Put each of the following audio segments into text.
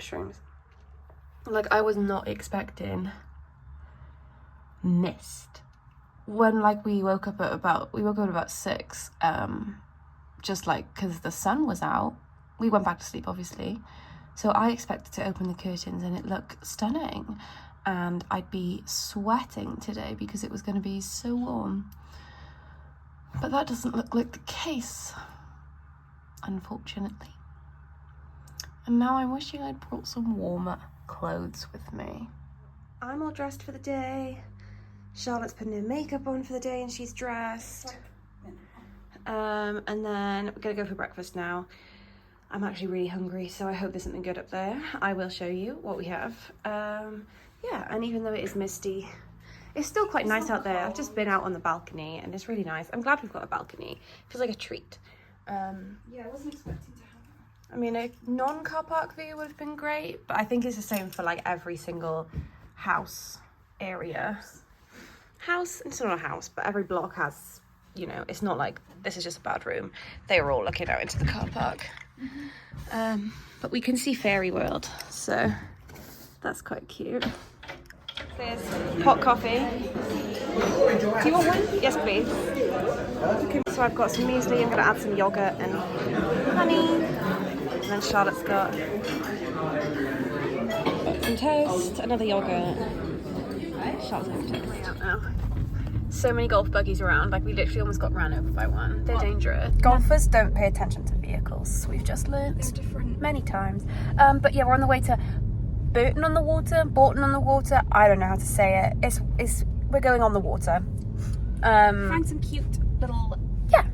mushrooms. Like, I was not expecting mist. When, like, we woke up at about 6, just like, because the sun was out. We went back to sleep, obviously. So I expected to open the curtains and it looked stunning. And I'd be sweating today because it was going to be so warm. But that doesn't look like the case, unfortunately. And now I'm wishing I'd brought some warmer clothes with me. I'm all dressed for the day. Charlotte's putting her makeup on for the day and she's dressed. And then we're gonna go for breakfast now. I'm actually really hungry, so I hope there's something good up there. I will show you what we have. Yeah, and even though it is misty, it's still quite nice out there. I've just been out on the balcony and it's really nice. I'm glad we've got a balcony. It feels like a treat. Yeah, I wasn't expecting to have that. I mean, a non-car park view would have been great, but I think it's the same for like every single house area. It's not a house, but every block has, you know, it's not like this is just a bad room. They were all looking out into the car park. But we can see Fairy World, so that's quite cute. There's hot coffee. Do you want one? Yes, please. So I've got some muesli. I'm going to add some yogurt and honey. And then Charlotte's got some toast, another yogurt. Charlotte's got toast. Now. So many golf buggies around, like we literally almost got ran over by one. They're dangerous. Golfers don't pay attention to vehicles, we've just learnt. They're different. Many times. But yeah, we're on the way to Bourton-on-the Water. I don't know how to say it. We're going on the water. Find some cute little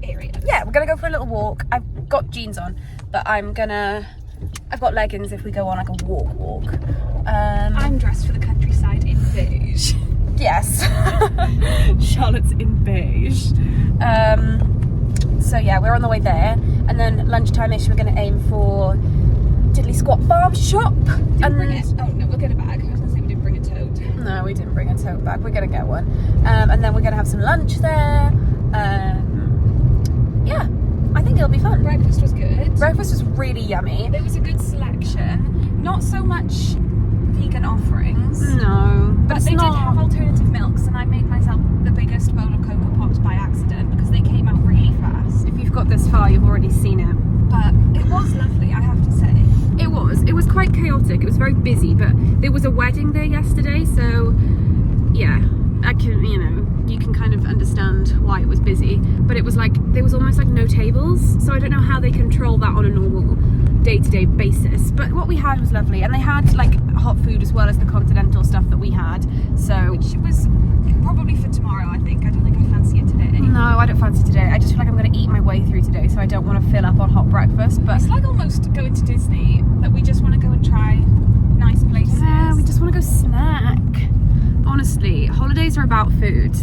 areas. Yeah, we're gonna go for a little walk. I've got jeans on, but I've got leggings if we go on like a walk. I'm dressed for the countryside in beige. Yes. Charlotte's in beige. So yeah, we're on the way there, and then lunchtime-ish we're going to aim for Diddley Squat Farm Shop. Bring it. Oh no, we'll get a bag. I was going to say we didn't bring a tote. No, we didn't bring a tote bag. We're going to get one. And then we're going to have some lunch there. Yeah, I think it'll be fun. Breakfast was good. Breakfast was really yummy. There was a good selection. Not so much vegan offerings. No, but they did have alternative milks, and I made myself the biggest bowl of Cocoa Pops by accident because they came out really fast. If you've got this far, you've already seen it. But it was lovely, I have to say. It was quite chaotic. It was very busy, but there was a wedding there yesterday, so yeah, you can kind of understand why it was busy. But it was like there was almost like no tables, so I don't know how they control that on a normal day-to-day basis. But what we had was lovely, and they had like hot food as well as the continental stuff that we had. So which was probably for tomorrow, I think. I don't think I fancy it today. No, I don't fancy today. I just feel like I'm going to eat my way through today, so I don't want to fill up on hot breakfast. But it's like almost going to Disney, that we just want to go and try nice places. Yeah, we just want to go snack. Honestly, holidays are about food.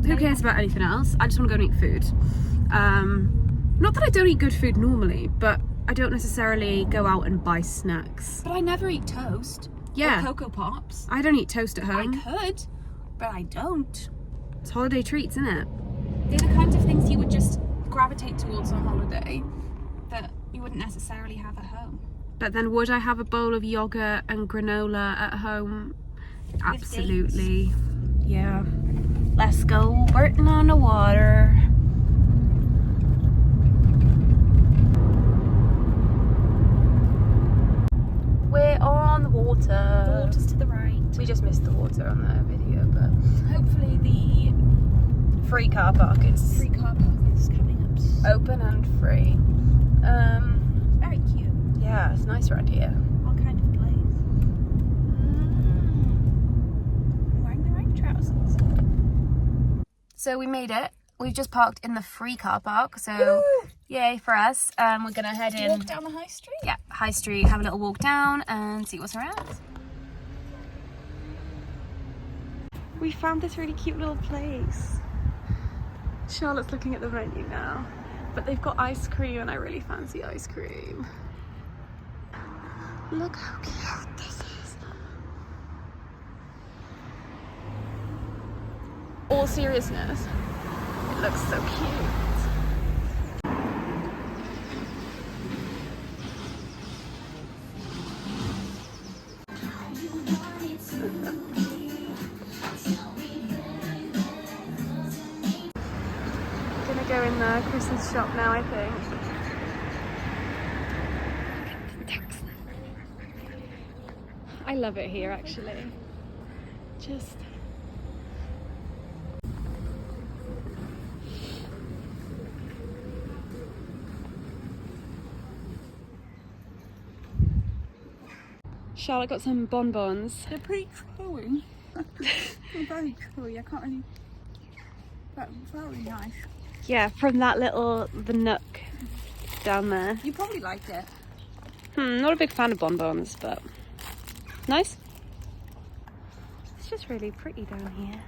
Who cares about anything else? I just want to go and eat food. Not that I don't eat good food normally, but I don't necessarily go out and buy snacks. But I never eat toast. Yeah. Or Cocoa Pops. I don't eat toast at home. I could, but I don't. It's holiday treats, isn't it? They're the kinds of things you would just gravitate towards on holiday that you wouldn't necessarily have at home. But then would I have a bowl of yogurt and granola at home? Absolutely. Yeah. Let's go Bourton-on-the Water. We're on the water. The water's to the right. We just missed the water on the video, but hopefully the free car park is coming up. Open and free. Very cute. Yeah, it's nice around here. What kind of place? I'm wearing the right trousers. So we made it. We've just parked in the free car park, so yay for us. We're gonna head in. Walk down the high street? Yeah, high street, have a little walk down and see what's around. We found this really cute little place. Charlotte's looking at the menu now, but they've got ice cream and I really fancy ice cream. Look how cute this is. All seriousness, it looks so cute. go in the Christmas shop now, I think. I love it here, actually. Just... Charlotte got some bonbons. They're pretty chewy. They're very chewy. I can't really... But very nice. Yeah, from that the nook down there. You probably liked it. Not a big fan of bonbons, but nice. It's just really pretty down here.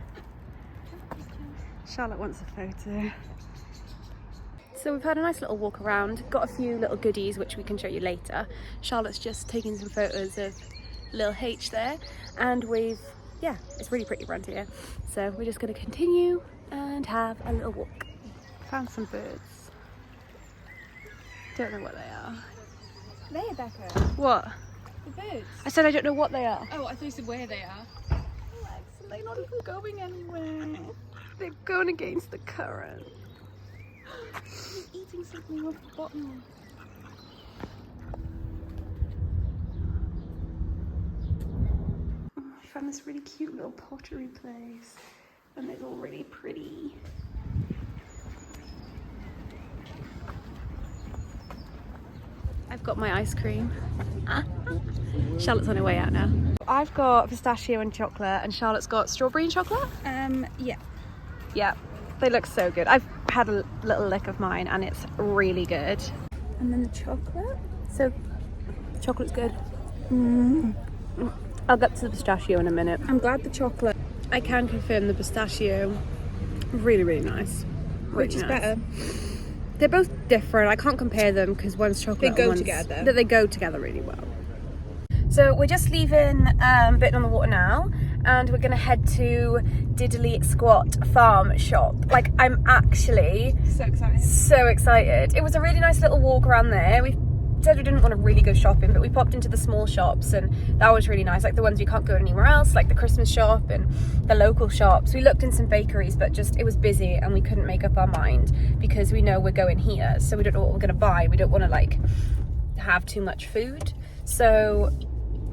Charlotte wants a photo. So we've had a nice little walk around, got a few little goodies which we can show you later. Charlotte's just taking some photos of little H there, and yeah, it's really pretty around here. So we're just going to continue and have a little walk. Found some birds. Don't know what they are. There, Becca. What? The birds. I said I don't know what they are. Oh, I thought you said where they are. Alex, they're not even going anywhere. They're going against the current. He's eating something off the bottom. I found this really cute little pottery place, and it's all really pretty. I've got my ice cream. Charlotte's on her way out now. I've got pistachio and chocolate, and Charlotte's got strawberry and chocolate. Yeah. Yeah, they look so good. I've had a little lick of mine, and it's really good. And then the chocolate. So, the chocolate's good. I'll get to the pistachio in a minute. I'm glad the chocolate. I can confirm the pistachio, really, really nice. Which is better? They're both different. I can't compare them because one's chocolate. They go and together. They go together really well. So we're just leaving Bourton-on-the-Water now, and we're gonna head to Diddley Squat Farm Shop. Like, I'm actually So excited. so excited. It was a really nice little walk around there. We said we didn't want to really go shopping, but we popped into the small shops, and that was really nice. Like the ones you can't go anywhere else, like the Christmas shop and the local shops. We looked in some bakeries, but just it was busy and we couldn't make up our mind because we know we're going here, so we don't know what we're gonna buy. We don't want to like have too much food. So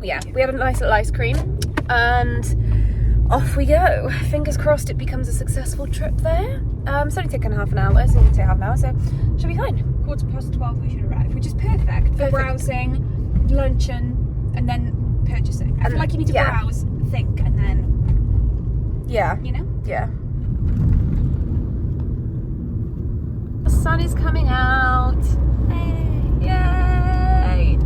yeah, we had a nice little ice cream and off we go. Fingers crossed it becomes a successful trip there. It's only taken half an hour, so half an hour, so should be fine. 12:15 we should arrive, which is perfect for browsing, luncheon, and then purchasing. I feel like you need to browse, think, and then, yeah, you know? Yeah. The sun is coming out. Hey. Yay! I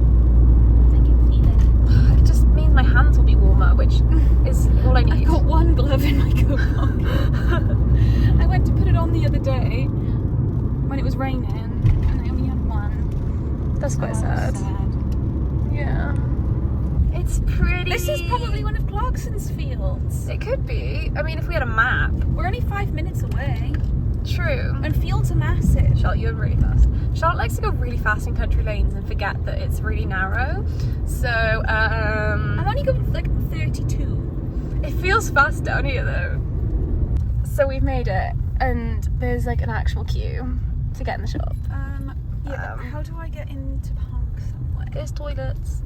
can feel it. It just means my hands will be warmer, which is all I need. I've got one glove in my coat pocket. I went to put it on the other day when it was raining, and I only had one. That's quite sad. Yeah. It's pretty. This is probably one of Clarkson's fields. It could be. I mean, if we had a map. We're only 5 minutes away. True. And fields are massive. Charlotte, you're really fast. Charlotte likes to go really fast in country lanes and forget that it's really narrow. So, I'm only going like 32. It feels fast down here though. So we've made it, and there's like an actual queue to get in the shop. Yeah, how do I get into Punk somewhere? There's toilets.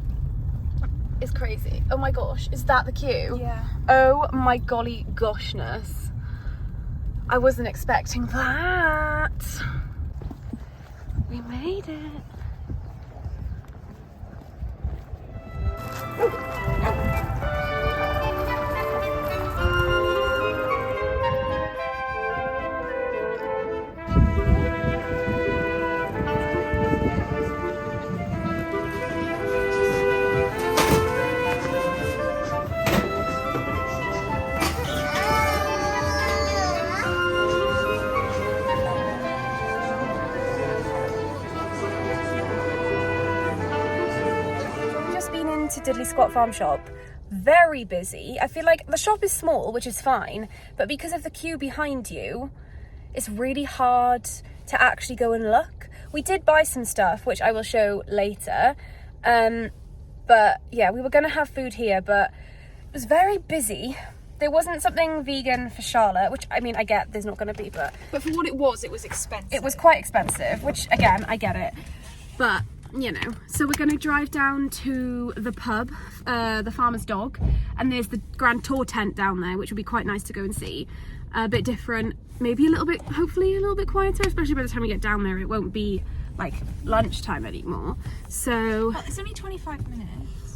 It's crazy. Oh my gosh, is that the queue? Yeah. Oh my golly goshness. I wasn't expecting that. We made it. To Diddley Squat Farm Shop, very busy. I feel like the shop is small, which is fine, but because of the queue behind you, it's really hard to actually go and look. We did buy some stuff, which I will show later, but yeah, we were gonna have food here, but it was very busy. there wasn't something vegan for Charlotte, which I mean I get there's not going to be, but for what it was expensive. It was quite expensive, which again I get it, but you know. So we're going to drive down to the pub, the Farmer's Dog, and there's the Grand Tour tent down there, which would be quite nice to go and see. A bit different, maybe a little bit, hopefully a little bit quieter, especially by the time we get down there. It won't be like lunchtime anymore. So well, it's only 25 minutes.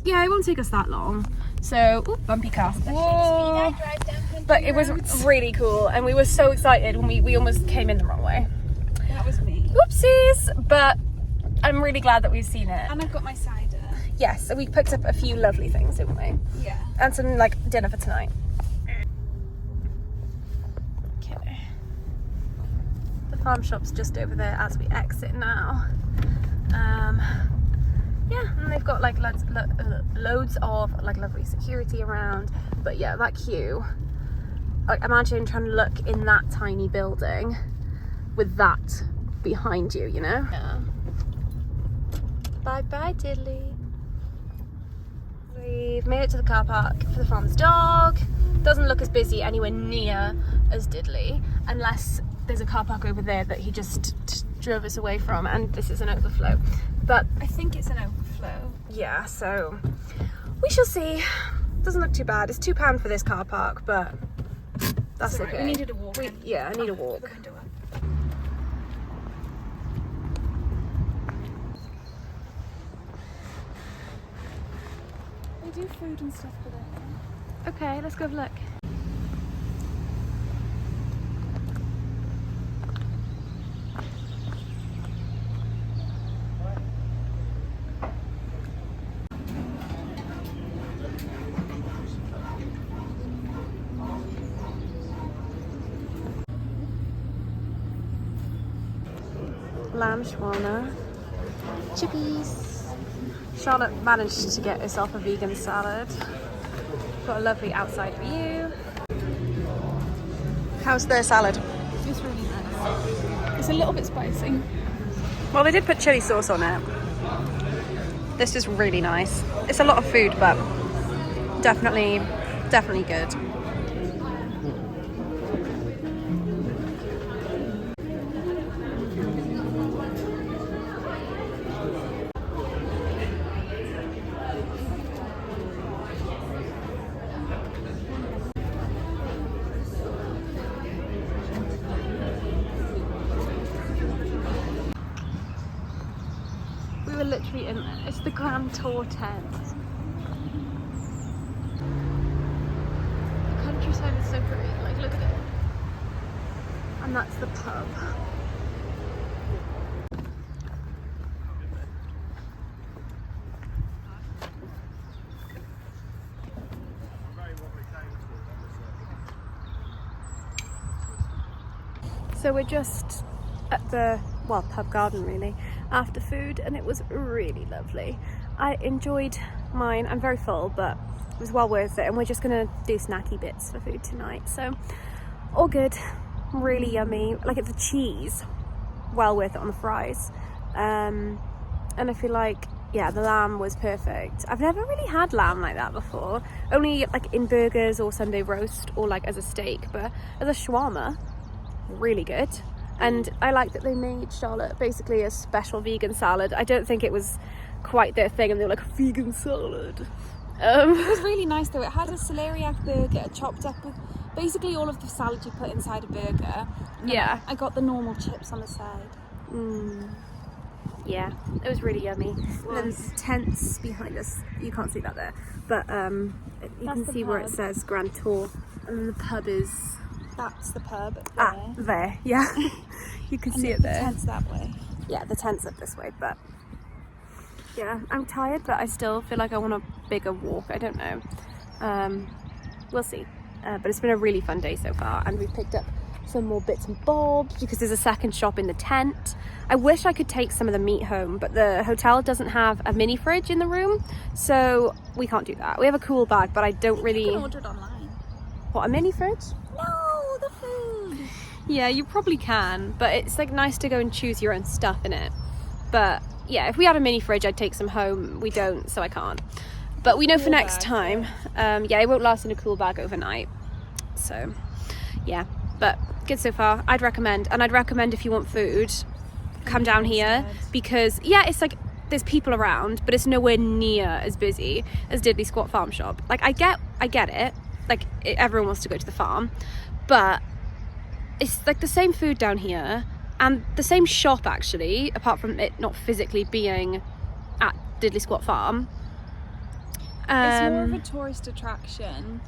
Yeah, it won't take us that long. So, ooh, bumpy car. Whoa. But it was really cool, and we were so excited when we almost came in the wrong way. That was me. Whoopsies! But I'm really glad that we've seen it. And I've got my cider. Yes, so we picked up a few lovely things, didn't we? Yeah. And some like dinner for tonight. Okay. The farm shop's just over there as we exit now. Yeah, and they've got like loads of like lovely security around. But yeah, that queue. Like imagine trying to look in that tiny building with that behind you, you know? Yeah. Bye bye, Diddley. We've made it to the car park for the Farmer's Dog. Doesn't look as busy anywhere near as Diddley, unless there's a car park over there that he just drove us away from, and this is an overflow. But I think it's an overflow. Yeah, so we shall see. Doesn't look too bad. It's £2 for this car park, but that's okay. We needed a walk. Yeah, I need a walk. They do food and stuff for that. Okay, let's go have a look. Lamb shawarma, chippies. Charlotte managed to get herself a vegan salad. Got a lovely outside view. How's their salad? It's really nice. It's a little bit spicy. Well, they did put chili sauce on it. This is really nice. It's a lot of food, but definitely good. We're literally in there. It's the Grand Tour tent. The countryside is so pretty. Like, look at it. And that's the pub. So we're just at the pub garden really after food, and it was really lovely. I enjoyed mine. I'm very full, but it was well worth it, and we're just gonna do snacky bits for food tonight, so all good. Really yummy. Like the cheese, well worth it on the fries, and I feel like the lamb was perfect. I've never really had lamb like that before, only like in burgers or Sunday roast or like as a steak, but as a shawarma, really good. And I like that they made Charlotte basically a special vegan salad. I don't think it was quite their thing, and they were like, vegan salad. It was really nice though. It had a celeriac burger chopped up with basically all of the salad you put inside a burger. Yeah. I got the normal chips on the side. Yeah, it was really yummy. And then tents behind us. You can't see that there, but you can see where it says Grand Tour, and then the pub is... That's the pub there. Ah, there, yeah. You can see it there. The tent's that way. Yeah, the tent's up this way, but yeah, I'm tired, but I still feel like I want a bigger walk. I don't know. We'll see. But it's been a really fun day so far, and we've picked up some more bits and bobs because there's a second shop in the tent. I wish I could take some of the meat home, but the hotel doesn't have a mini fridge in the room, so we can't do that. We have a cool bag, but I don't really... You can order it online. What, a mini fridge? No, the food. Yeah, you probably can, but it's like nice to go and choose your own stuff in it. But yeah, if we had a mini fridge, I'd take some home. We don't, so I can't. But we know for next time. Yeah, it won't last in a cool bag overnight. So yeah, but good so far. I'd recommend if you want food, come down here, because yeah, it's like there's people around, but it's nowhere near as busy as Diddley Squat Farm Shop. Like I get it, like everyone wants to go to the farm, but it's like the same food down here and the same shop actually, apart from it not physically being at Diddley Squat Farm. It's more of a tourist attraction.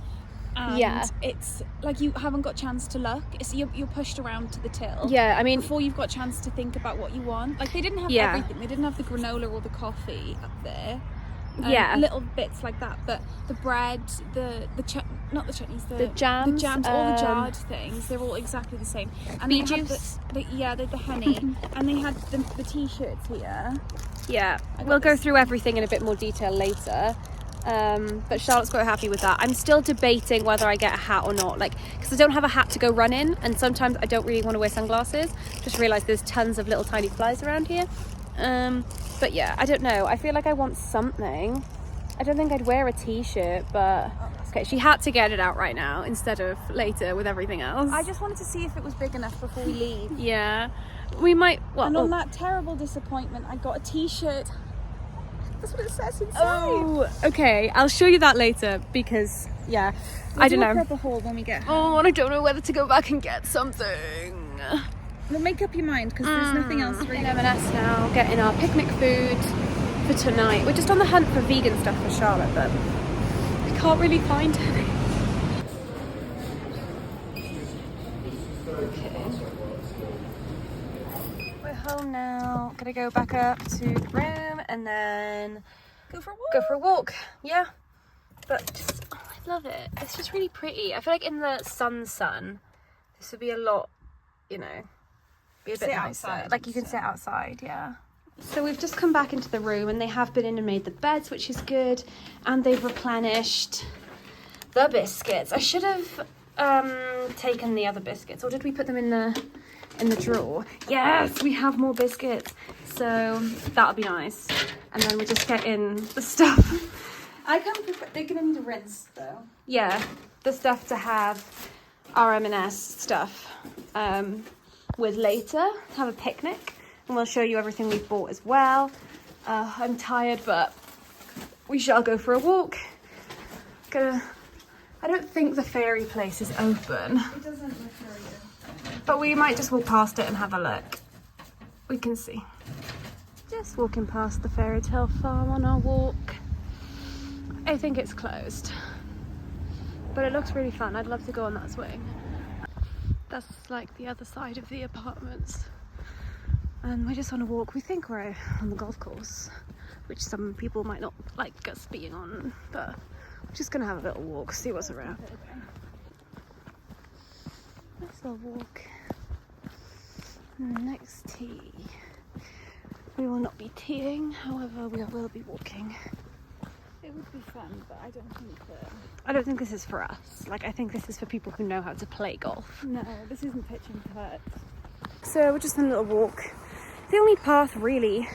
And it's like you haven't got a chance to look. It's you're pushed around to the till. Yeah, I mean, before you've got a chance to think about what you want. Like they didn't have everything. They didn't have the granola or the coffee up there. Little bits like that. But the bread, not the chutneys, the jams, all the jarred things. They're all exactly the same. And beet they juice. Had the honey, and they had the t-shirts here. Yeah, we'll go through everything in a bit more detail later. But Charlotte's quite happy with that. I'm still debating whether I get a hat or not, like, because I don't have a hat to go running, and sometimes I don't really want to wear sunglasses. Just realised there's tons of little tiny flies around here. But yeah, I don't know. I feel like I want something. I don't think I'd wear a t-shirt, but okay, she had to get it out right now instead of later with everything else. I just wanted to see if it was big enough before we leave. Yeah, we might. Well, and on that terrible disappointment, I got a t-shirt. That's what it says inside. Oh, okay. I'll show you that later because, yeah, I don't know. We'll grab a haul when we get home. Oh, and I don't know whether to go back and get something. Well, make up your mind because there's nothing else really. In M&S now, getting our picnic food for tonight. We're just on the hunt for vegan stuff for Charlotte, but I can't really find any. We're home now. Gonna go back up to the room and then Go for a walk. Yeah, but just I love it. It's just really pretty. I feel like in the sun, this would be a lot, you know, be a bit nicer. Outside, like you can sit outside. Yeah. So we've just come back into the room and they have been in and made the beds, which is good, and they've replenished the biscuits. I should have taken the other biscuits, or did we put them in the drawer? Yes, we have more biscuits, so that'll be nice. And then we just get in the stuff. They're gonna need a rinse though. Yeah, the stuff to have our M&S stuff with later. Have a picnic, and we'll show you everything we've bought as well. I'm tired, but we shall go for a walk. I don't think the fairy place is open. It doesn't look very good. But we might just walk past it and have a look. We can see. Just walking past the fairy tale farm on our walk. I think it's closed, but it looks really fun. I'd love to go on that swing. That's like the other side of the apartments. And we're just on a walk. We think we're on the golf course, which some people might not like us being on, but we're just gonna have a little walk, see what's around. Nice little walk. Next tea. We will not be teeing, however we will be walking. It would be fun, but I don't think this is for us. Like, I think this is for people who know how to play golf. No, this isn't pitch and putt. So we're just on a little walk. The only path really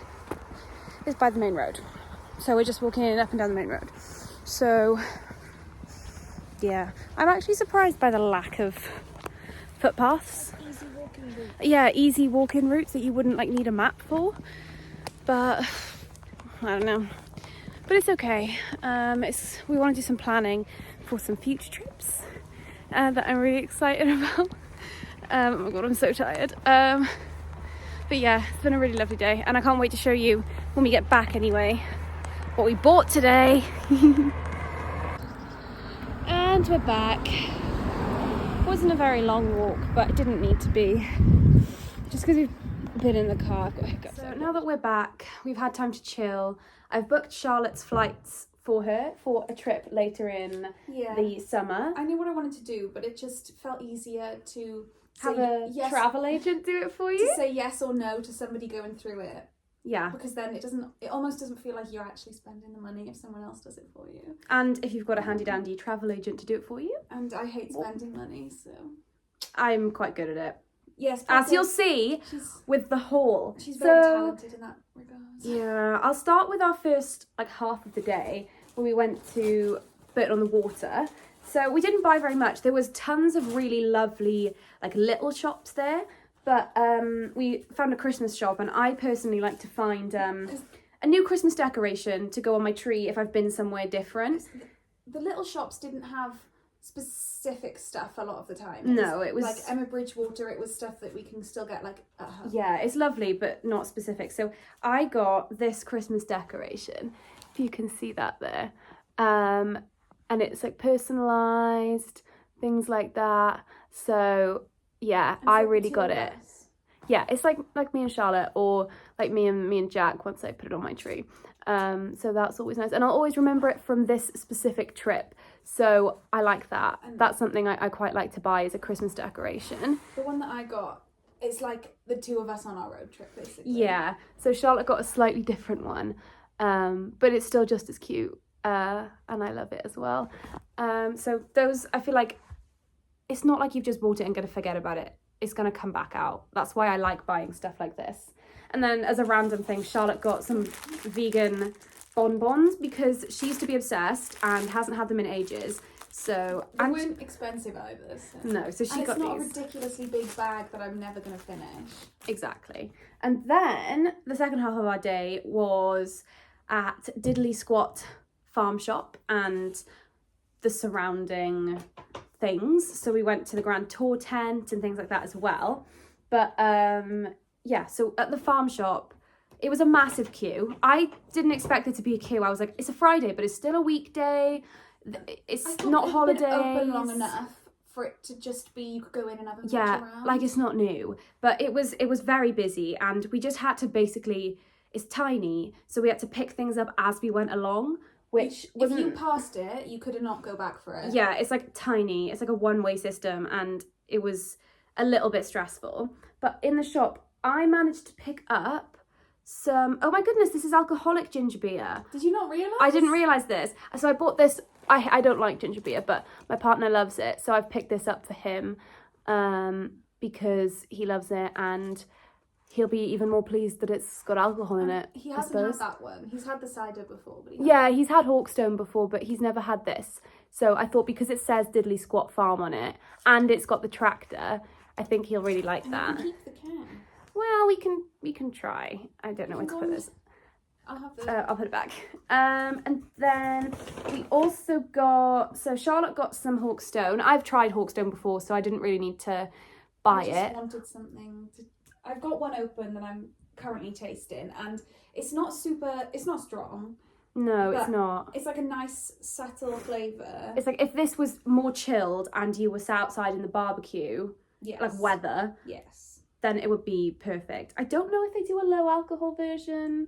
is by the main road. So we're just walking up and down the main road. So yeah, I'm actually surprised by the lack of footpaths. Easy walking route. Yeah, easy walking routes that you wouldn't like need a map for. But I don't know. But it's okay. We want to do some planning for some future trips that I'm really excited about. Oh my god, I'm so tired. But yeah, it's been a really lovely day, and I can't wait to show you when we get back anyway what we bought today. And we're back. Wasn't a very long walk, but it didn't need to be. Just because we've been in the car, I've got hiccups. So now that we're back, we've had time to chill. I've booked Charlotte's flights for her for a trip later in the summer. I knew what I wanted to do, but it just felt easier to have a travel agent do it for you. To say yes or no to somebody going through it. Yeah. Because then it almost doesn't feel like you're actually spending the money if someone else does it for you. And if you've got a handy dandy travel agent to do it for you. And I hate spending money, so. I'm quite good at it. Yes. As you'll see with the haul. She's very talented in that regard. Yeah. I'll start with our first half of the day when we went to Bourton-on-the Water. So we didn't buy very much. There was tons of really lovely like little shops there, but we found a Christmas shop, and I personally like to find a new Christmas decoration to go on my tree if I've been somewhere different. The little shops didn't have specific stuff a lot of the time. No, it was like Emma Bridgewater. It was stuff that we can still get like at home. Yeah, it's lovely, but not specific. So I got this Christmas decoration, if you can see that there, and it's like personalized, things like that. So yeah, I really got it. Yeah, it's like me and Charlotte, or like me and Jack once I put it on my tree. So that's always nice, and I'll always remember it from this specific trip. So I like that. That's something I quite like to buy as a Christmas decoration. The one that I got, it's like the two of us on our road trip, basically. Yeah. So Charlotte got a slightly different one, but it's still just as cute, and I love it as well. So those, I feel like it's not like you've just bought it and gonna forget about it. It's gonna come back out. That's why I like buying stuff like this. And then as a random thing, Charlotte got some vegan bonbons because she used to be obsessed and hasn't had them in ages. So they weren't expensive either. So. No, so she got these. It's not a ridiculously big bag that I'm never going to finish. Exactly. And then the second half of our day was at Diddley Squat Farm Shop and the surrounding things. So we went to the Grand Tour tent and things like that as well. But yeah, so at the farm shop, it was a massive queue. I didn't expect it to be a queue. I was like, it's a Friday, but it's still a weekday. It's not holidays. Open long enough for it to just be, you could go in and have a look around. Like it's not new, but it was very busy, and we just had to basically, it's tiny, so we had to pick things up as we went along, which wasn't... If you passed it, you could not go back for it. Yeah, it's like tiny. It's like a one-way system, and it was a little bit stressful. But in the shop, I managed to pick up some... Oh my goodness, this is alcoholic ginger beer. Did you not realise? I didn't realise this. So I bought this... I don't like ginger beer, but my partner loves it. So I've picked this up for him because he loves it, and he'll be even more pleased that it's got alcohol in it. He hasn't had that one. He's had the cider before. But he's had Hawkstone before, but he's never had this. So I thought because it says Diddley Squat Farm on it, and it's got the tractor, I think he'll really like that. You can keep the can. Well, we can try. I don't know where to put this. I'll have the... I'll put it back. And then we also got... So Charlotte got some Hawkstone. I've tried Hawkstone before, so I didn't really need to buy it. I just wanted something to... I've got one open that I'm currently tasting, and it's not strong. No, it's not. It's like a nice, subtle flavour. It's like if this was more chilled and you were sat outside in the barbecue, like weather, then it would be perfect. I don't know if they do a low alcohol version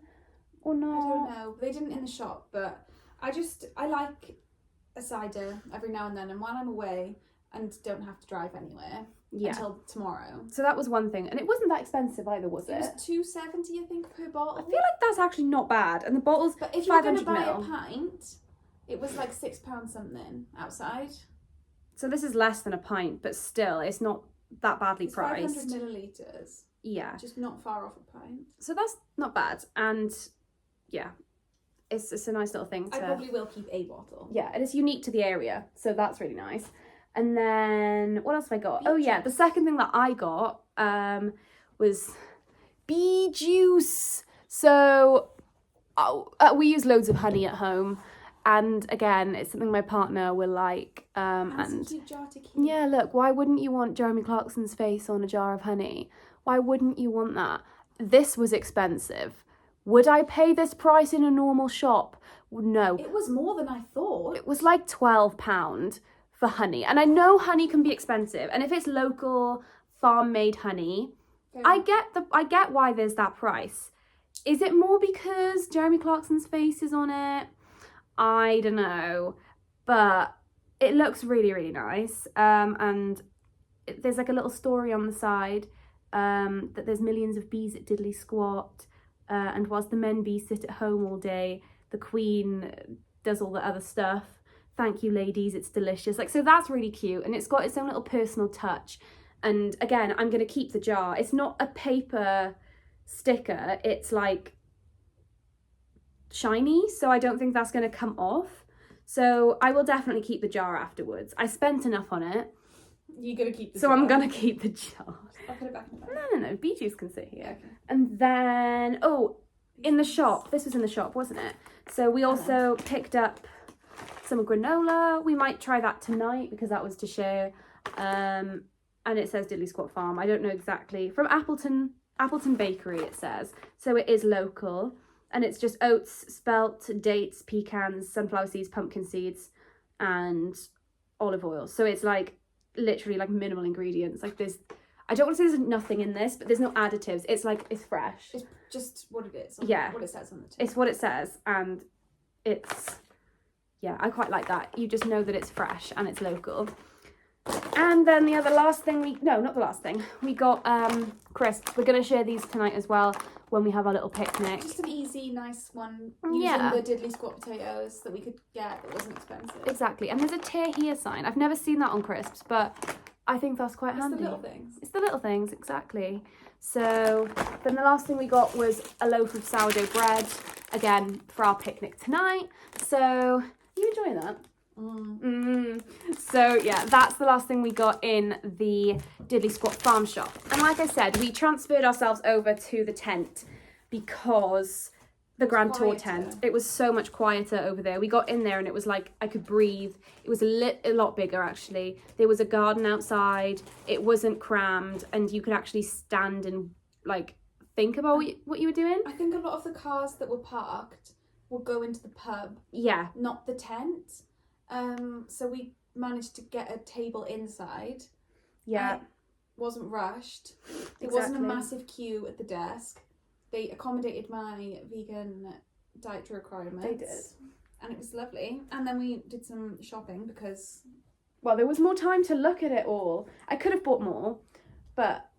or not. I don't know. They didn't in the shop, but I like a cider every now and then, and while I'm away and don't have to drive anywhere until tomorrow. So that was one thing, and it wasn't that expensive either, was it? It was $2.70, I think, per bottle. I feel like that's actually not bad, and the bottles. But if you were going to buy a pint, it was like £6 something outside. So this is less than a pint, but still, it's not that badly priced. 500 millilitres. Yeah. Just not far off a pint. So that's not bad, and yeah, it's a nice little thing. I probably will keep a bottle. Yeah, and it's unique to the area, so that's really nice. And then what else have I got? Oh yeah, the second thing that I got was bee juice. So we use loads of honey at home, and again, it's something my partner will like. And some jar to keep. Yeah, look, why wouldn't you want Jeremy Clarkson's face on a jar of honey? Why wouldn't you want that? This was expensive. Would I pay this price in a normal shop? No. It was more than I thought. It was like £12 for honey. And I know honey can be expensive. And if it's local farm-made honey, I get why there's that price. Is it more because Jeremy Clarkson's face is on it? I don't know. But it looks really, really nice. And there's like a little story on the side that there's millions of bees at Diddley Squat. And whilst the men bees sit at home all day, the queen does all the other stuff. Thank you, ladies, it's delicious. Like, so that's really cute, and it's got its own little personal touch. And again, I'm going to keep the jar. It's not a paper sticker, it's like shiny, so I don't think that's going to come off. So I will definitely keep the jar afterwards. I spent enough on it. You're going to keep the jar. So I'm going to keep the jar. I'll put it back in the bag. No. Bee juice can sit here. Okay. And then, in the shop. This was in the shop, wasn't it? So we also picked up some granola. We might try that tonight because that was to share. And it says Diddley Squat Farm. I don't know exactly. From Appleton Bakery, it says. So it is local. And it's just oats, spelt, dates, pecans, sunflower seeds, pumpkin seeds, and olive oil. So it's like literally like minimal ingredients. Like I don't want to say there's nothing in this, but there's no additives. It's like, it's fresh. It's just what it is. Yeah. What it says on the tin. It's what it says. And it's, I quite like that. You just know that it's fresh and it's local. And then the last thing we got crisps. We're going to share these tonight as well when we have our little picnic. Just an easy, nice one. Using the Diddley Squat potatoes that we could get that wasn't expensive. Exactly. And there's a tear here sign. I've never seen that on crisps, but I think that's quite handy. It's the little things. It's the little things, exactly. So then the last thing we got was a loaf of sourdough bread, again, for our picnic tonight. So, are you enjoying that? So yeah, that's the last thing we got in the Diddley Squat Farm shop. And like I said, we transferred ourselves over to the tent because the Grand Tour tent, it was so much quieter over there. We got in there and it was like I could breathe. It was a lot bigger actually. There was a garden outside. It wasn't crammed and you could actually stand and like think about what you were doing. I think a lot of the cars that were parked will go into the pub. Yeah. Not the tent. So we managed to get a table inside. Yeah. It wasn't rushed. There wasn't a massive queue at the desk. They accommodated my vegan dietary requirements. They did. And it was lovely. And then we did some shopping because... Well, there was more time to look at it all. I could have bought more, but...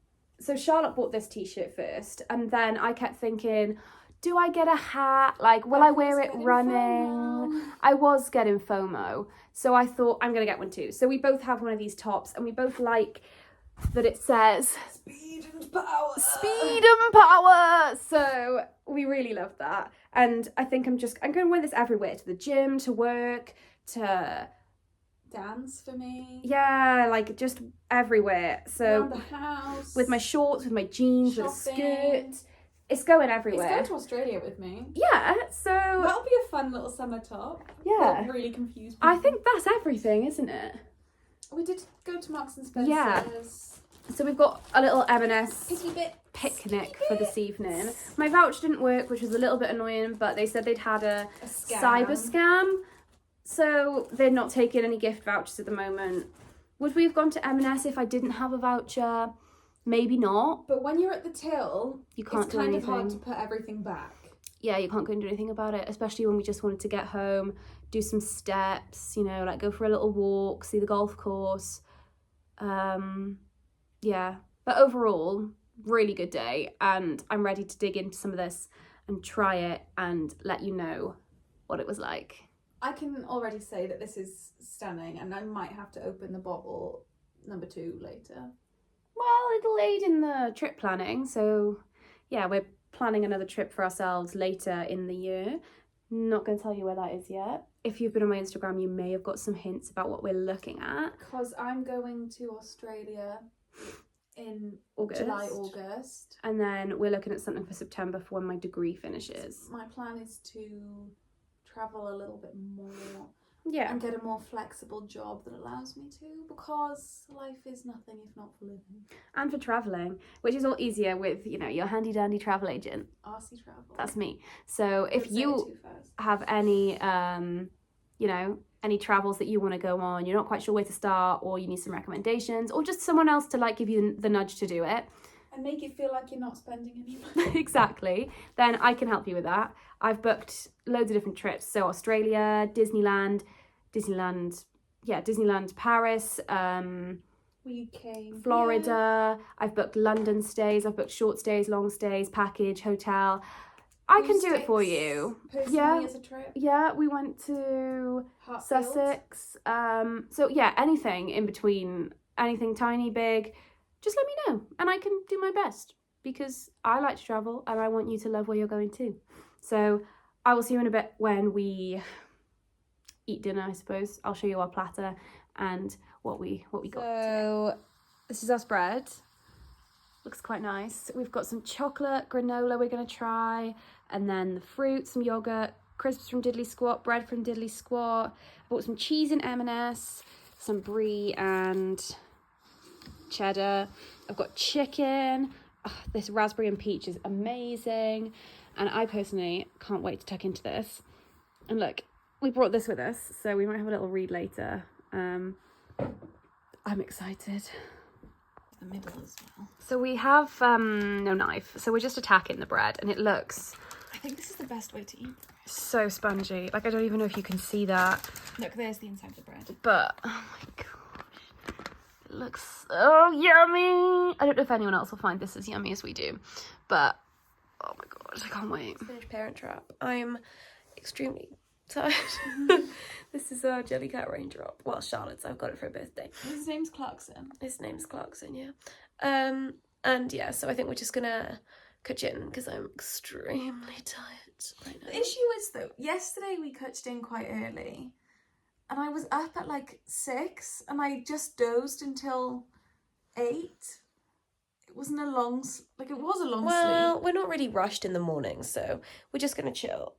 So Charlotte bought this t-shirt first, and then I kept thinking... Do I get a hat? Like, will I wear it running? FOMO. I was getting FOMO. So I thought, I'm going to get one too. So we both have one of these tops and we both like that it says... Speed and power. Speed and power. So we really love that. And I think I'm going to wear this everywhere. To the gym, to work, to... Dance for me. Yeah, like just everywhere. So around the house. With my shorts, with my jeans, shopping. with a skirt. It's going everywhere. It's going to Australia with me. Yeah, so... That'll be a fun little summer top. Yeah. That'll really confuse people. I think that's everything, isn't it? We did go to Marks and Spencer's. Yeah. So we've got a little M&S picnic for this evening. My voucher didn't work, which was a little bit annoying, but they said they'd had a cyber scam. So they're not taking any gift vouchers at the moment. Would we have gone to M&S if I didn't have a voucher? Maybe not. But when you're at the till, you can't do anything. It's kind of hard to put everything back. Yeah, you can't go and do anything about it, especially when we just wanted to get home, do some steps, you know, like go for a little walk, see the golf course. Yeah, but overall, really good day, and I'm ready to dig into some of this and try it and let you know what it was like. I can already say that this is stunning, and I might have to open the bottle number 2 later. Well, it's late in the trip planning, so yeah, we're planning another trip for ourselves later in the year. Not going to tell you where that is yet. If you've been on my Instagram, you may have got some hints about what we're looking at. Because I'm going to Australia in July, August. And then we're looking at something for September for when my degree finishes. My plan is to travel a little bit more. Yeah. And get a more flexible job that allows me to, because life is nothing if not for living. And for travelling, which is all easier with, you know, your handy dandy travel agent. RC Travel. That's me. So if you have any, you know, any travels that you want to go on, you're not quite sure where to start, or you need some recommendations, or just someone else to like give you the nudge to do it. And make it feel like you're not spending any money. Exactly. Then I can help you with that. I've booked loads of different trips. So Australia, Disneyland, Paris, UK, Florida. I've booked London stays. I've booked short stays, long stays, package, hotel. I can do it for you. Personally as a trip. Yeah, we went to Sussex. So yeah, anything in between, anything tiny, big, just let me know and I can do my best, because I like to travel and I want you to love where you're going too. So I will see you in a bit when we eat dinner, I suppose. I'll show you our platter and what we got. So this is our spread. Looks quite nice. We've got some chocolate granola we're going to try, and then the fruit, some yogurt, crisps from Diddley Squat, bread from Diddley Squat. I bought some cheese and M&S, some brie and cheddar. I've got chicken. Oh, this raspberry and peach is amazing, and I personally can't wait to tuck into this. And look, we brought this with us, so we might have a little read later. I'm excited. The middle as well. So we have no knife, so we're just attacking the bread, and it looks, I think this is the best way to eat. so spongy. Like, I don't even know if you can see that, Look, there's the inside of the bread. but oh my gosh, it looks so yummy. I don't know if anyone else will find this as yummy as we do, but oh my gosh, I can't wait. Finished Parent Trap. I'm extremely tired. This is our Jellycat raindrop. Well, Charlotte's. I've got it for her birthday. His name's Clarkson. His name's Clarkson, yeah. And yeah, so I think we're just gonna catch in because I'm extremely tired right now. The issue is though, yesterday we catched in quite early, and I was up at like 6, and I just dozed until 8. It wasn't a long, it was a long Well, sleep. we're not really rushed in the morning, so we're just gonna chill.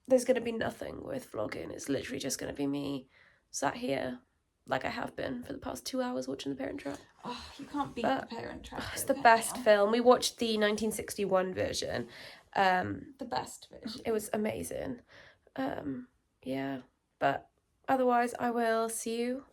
There's gonna be nothing with vlogging. It's literally just gonna be me sat here like I have been for the past 2 hours watching The Parent Trap. Oh, you can't beat The Parent Trap. It's the best film. We watched the 1961 version. The best version. It was amazing. Yeah, but otherwise I will see you